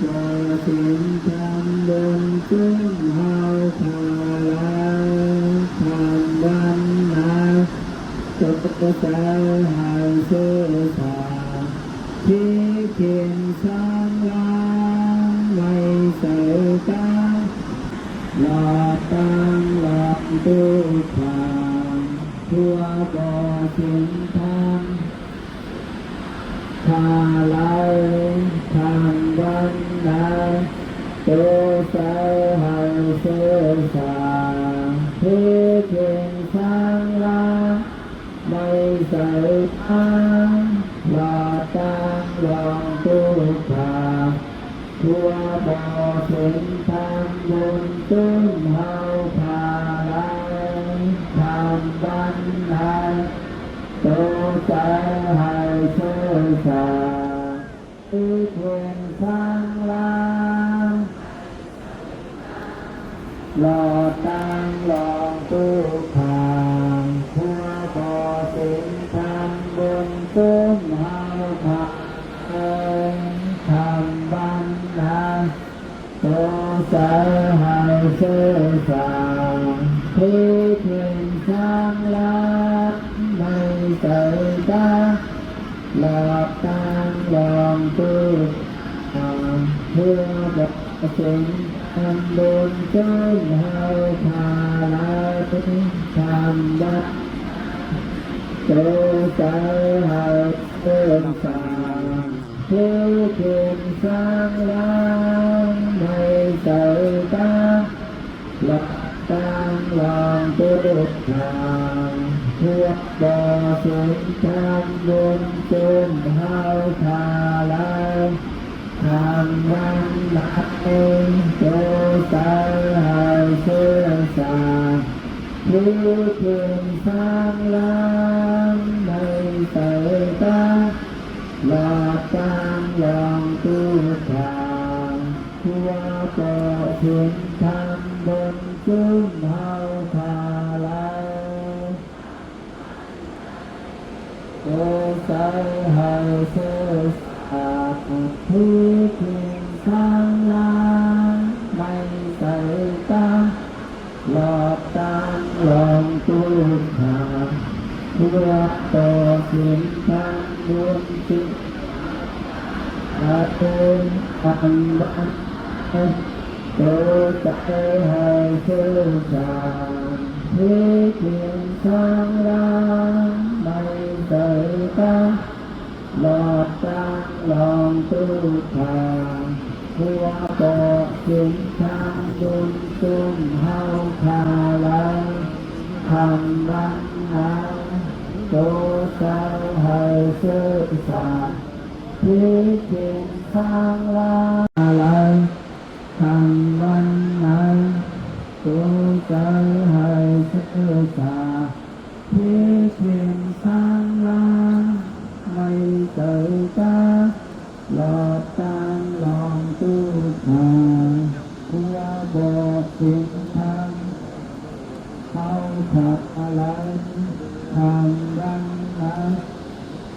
บ่สิ้นทำบุญจึงเฮาทาลายทำวันนาจบใจให้เสื่อสาที่เขียนสร้างล้างไม่ใส่ตาหลอกตังหลอกตู้ความทั่วบ่อสิ้นทางพาไล่ทางวันใดตัวใจให้เสื่อสาที่เขียนสร้างล้างไม่ใส่ตาหลอกตังหลอกตู้ความทั่วบ่อสิ้นทางบุญจึงเฮาพาไล่ทำบันไดตัวใจให้เชื่อสาที่เพียงข้างล่างหลอดตังหลองตู้ผ่านทั่วบ่อสิ้นทางบุญจึงเฮาพาทำบันไดตัวใจให้เชื่อสาที่เพียงข้างล่างไม่ใส่ตาหลอกตางหลองตู้เพื่อบอกสิ่งทำบุญจึงเฮาพาลายทำบัตรตัวใจให้เสื่อมสางที่เพียงสร้างล้างไม่ใส่ตาหลอกตางหลองตู้ทางทั่วบ่อสิ้นทางบุญจึงเฮาพาลายทางวันหลับตัวใจให้เชื่อสาที่เพียงสร้างล้างไม่ใส่ตาหลอกตางหลองตู้ทางทั่วบ่อสิ้นทางบุญจึงเฮาพาลายตัวใจให้เชื่อสาที่เพียงสร้างล้างไม่ใส่ตาหลอกตางหลองตู้ทางทั่วบ่อสิ้นทางบุญจึงอาเทินอันบันตัวใจให้เชื่อสาที่เพียงสร้างล้างไม่ใส่ตาหลอกตางหลองตู้ทางทั่วบ่อสิ้นทางบุญจึงเฮาพาลายทำวันนาตัวใจให้เชื่อสาที่เพียงข้างล่างอะไรทำวันนั้นตัวใจให้เชื่อสาที่เพียงข้างล่างไม่ใส่ตาหลอดตางหลองตู้ทางทั่วบ่อสิ้นทางเขาขับอะไรทำวันนั้น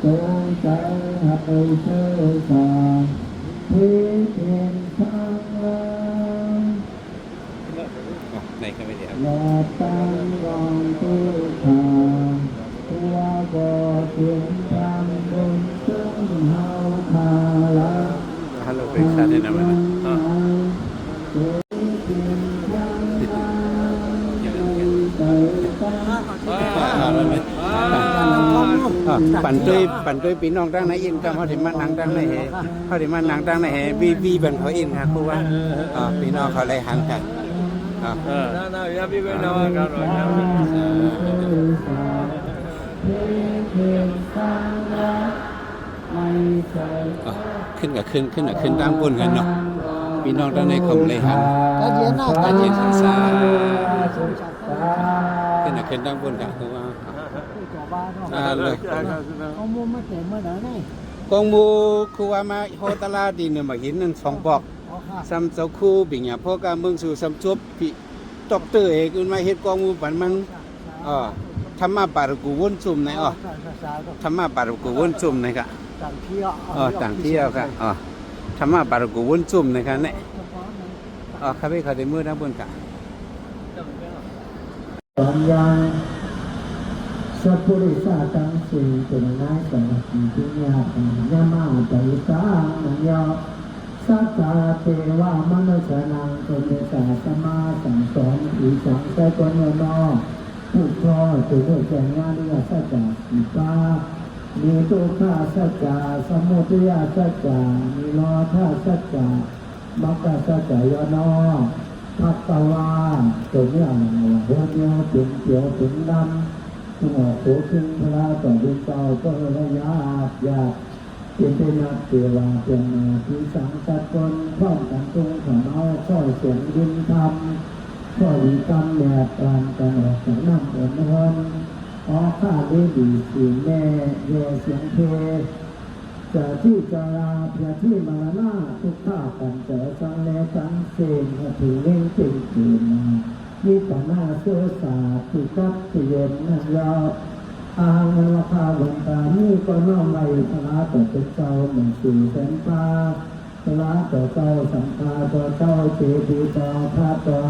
ตัวใจให้เชื่อสาที่เพียงข้างล่างในก็ไม่ได้ครับหลอดตางหลองตู้ทางทั่วบ่อสิ้นทางบุญจึงเฮาพาลายฮัลโหลเป็นการแนะนำนะปั่นด้วยปีน้องตั้งในอินก็เขาถึงมานั่งตั้งในเหเขาถึงมานั่งตั้งในเหวีเป็นเขาอินครับครูว่าปีน้องเขาเลยหันกันอย่าพี่เป็นน้องกันหรอกขึ้นกับขึ้นตั้งบนกันเนาะปีน้องตั้งในคมเลยหันตาเย็นซาขึ้นตั้งบนกันคือว่าเลยกองมูมาเต็มเมื่อไหร่นี่กองมูคือว่ามาโฮตลาดีเนี่ยมาเห็นนั่น2 บอกซ้ำเจ้าคู่ปิ่งอย่างพวกการเมืองสู่ซ้ำจบพี่ดอกเตอร์เอกอุ่นมาเฮ็ดกองมูปันมันธรรมะปารกูวนซุ่มไหนธรรมะปารกูวนซุ่มไหนกะต่างเที่ยวค่ะ ธรรมะบารกุวุ้นจุ่มนะครับเนี่ยอ๋อครับพี่เขาได้มือนะบนกะ ปัญญาสัพพุริสาตังสีตุนนาสังฆิปิญาปัญญามาใจสังมัญญาสัตตาเทวามนุษย์นังตุเมสาสมาสังสอนอิสังสะกนโนผู้พอตุโมแจงานิยสัจจาสิปามีตุขาสัจจาสมุทัยสัจจามีโลธาสัจจามัคคะสัจจายโนภัตตวาตัวเนี้ยหัวเดียวเป็นเขียวเป็นดำหัวโขขึ้นพระต่อดินเจ้าก็ระยะยากเป็นเป็นนักเทวาเป็นนาที่สังสัตคนพร้อมกันตรงของเอาข้อเสียงดินธรรมข้อดีกรรมแบบกลางกันออกจากน้ำอ่อนนวลอ๋อข้าได้ดีสีแม่เยเสียงเพจะที่จะลาเพื่อที่มรณะทุกข้ากันเจอสังเลสังเสงถึงเล่งจริงจริงมีแต่หน้าเสื้อสาที่กับที่เย็นนั่นยาวอาเงินราคาวันตานี่ก็น้อมไว้พระต่อเจ้าเหมือนสู่แสนฟ้าพระต่อเจ้าสังฆาต่อเจ้าเจดีย์ต่อพระต่อ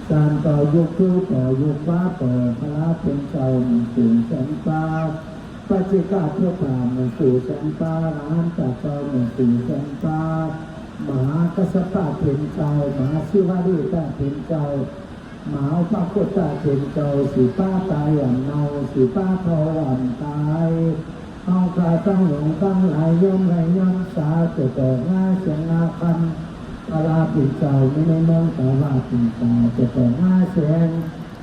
สานต่อยุคคือต่อยุคฟ้าต่อพระเป็นเจ้าเหมือนสู่แสนฟ้าปัจจิกาเพื่อผ่านเหมือนสู่แสนฟ้าร้านจากเจ้าเหมือนสู่แสนฟ้ามหากัสสปะเป็นเจ้ามหาศิวลีตั้งเป็นเจ้าหมาพระพุทธเป็นเจ้าสีป้าตายอย่างเนาสีป้าทอวันตายเอากายตั้งหลงตั้งหลายย่อมไรย่อมสาจะแต่ง่ายเสียงอาคันเวลาปิดเจ้าไม่ได้มองแต่ว่าปิดเจ้าจะแต่ง่ายเสียง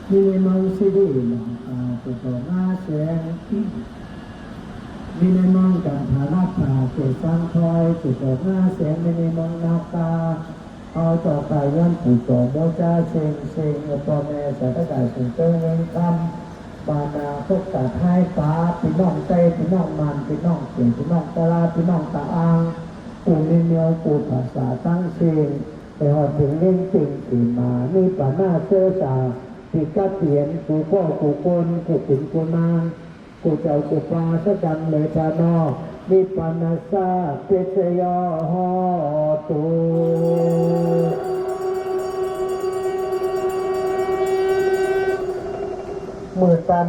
ไม่ได้มองสิดีหลังตาจะแต่ง่ายเสียงไม่ได้มองกันฐานะตาเกิดสร้างคอยจะแต่ง่ายเสียงไม่ได้มองหน้าตาเอาต่อไปย้อนผู้ต่อโมจ้าเชงเชงพ่อแม่สายกายสุนเตอร์เงินคำบานาพวกตาท้ายฟ้าพี่น้องใจพี่น้องมันพี่น้องเสียงพี่น้องตาลาพี่น้องตาอังปู่นิเนียวปู่ภาษาตั้งเชงไปหอดถึงเล่นจริงขี่มานี่ป่าหน้าเสื้อสาปีกเตียนกูพ่อกูคนกูถึงกูนางกูเจ้ากูปลาสะจังเลยพานอนิปานาซาเปเชยอหอตูมือตัน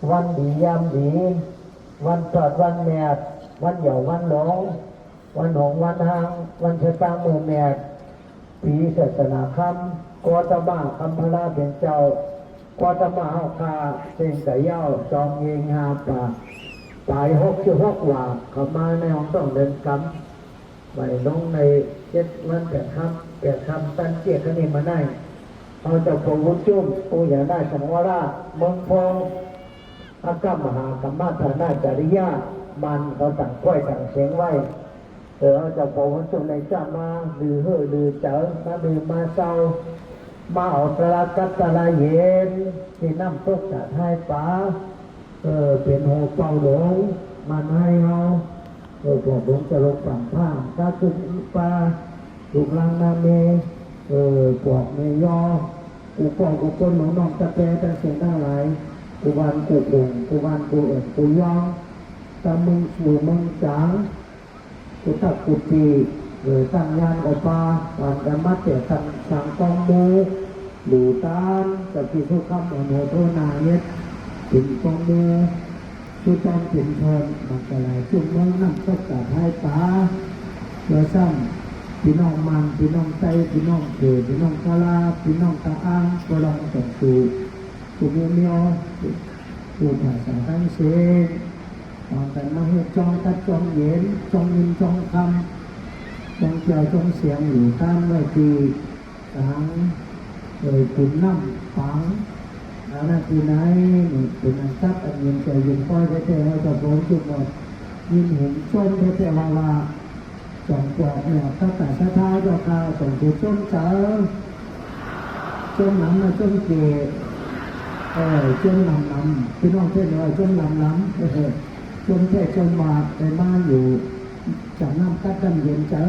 วันดียามดีวันตอดวันแมดวันเหยาวันหลงวันหงวันหางวันเชตางมือแมดปีศาสนาคำกอตบ้าคำพระเป็นเจ้ากอตบ้าเอาคาเส้นสายเย้าจองเงงหาปากตาย66 ว่าเขามาในห้องต้องเดินกำไว้ลงใน7 วัน8 คำตั้งเกียรตินี่มาได้เอาจากพงวุ้นจุ่มปูอย่าได้สังวราเมืองพงอากามหากรรมฐานาจริยามันเขาสั่งกล้วยสั่งเสียงไว้เอาจากพงวุ้นจุ่มในจ้ามาดื้อเฮ่อดื้อเจ๋อมาดื้อมาเศร้ามาเอาตลาดกัตตลาเย็นที่น้ำตกจากไทยป๋าเป็นหัวเป่าหลงมันให้เขาพวกผมจะลงฝั่งผ้าถ้าขึ้นปลาถูกลังนาเมพวกเมยอกูก่อกูคนหลงน้องตะแกตั้งเสียงตั้งหลายกูวันกูปุ่งกูวันกูกูยองตะมึงสู่มึงจังกูตักกูตีตั้งยานอปาวันกันมัดเตะตั้งสังกองมูหลูตานกับที่ทุกคำอนโนโทนาเย็ดถึงกองมูชุดตอนถึงเทินมันกระไรจุ่มเมืองน้ำตกกาดให้ตาเรือซ้ำพี่น้องมันพี่น้องใจพี่น้องเกิดพี่น้องกาลาพี่น้องตาอ้างก็ลองส่งสู่สู่เมียวเมียวสู่ภาษาทั้งเชนตอนแต่มาเหตุจองตัดจองเย็นจองยินจองคำจองเจียวจองเสียงอยู่ตามไว้ทีทั้งขุนน้ำฝังนั่นคือไหนเป็นอันซับอันเย็นใจเย็นป้อยแท้ๆให้กับผมจุดหมดยินเห็นส้มแท้ๆว่าสองปลอกเนี่ยตั้งแต่ช้าท้ายก็ข่าวส่งถึงส้มเจ๋อส้มน้ำนะส้มเกล็ดส้มน้ำพี่น้องเท่าไหร่ส้มน้ำส้มแท้ส้มบาดไปบ้านอยู่จากน้ำกัดกันเย็นเจ๋อ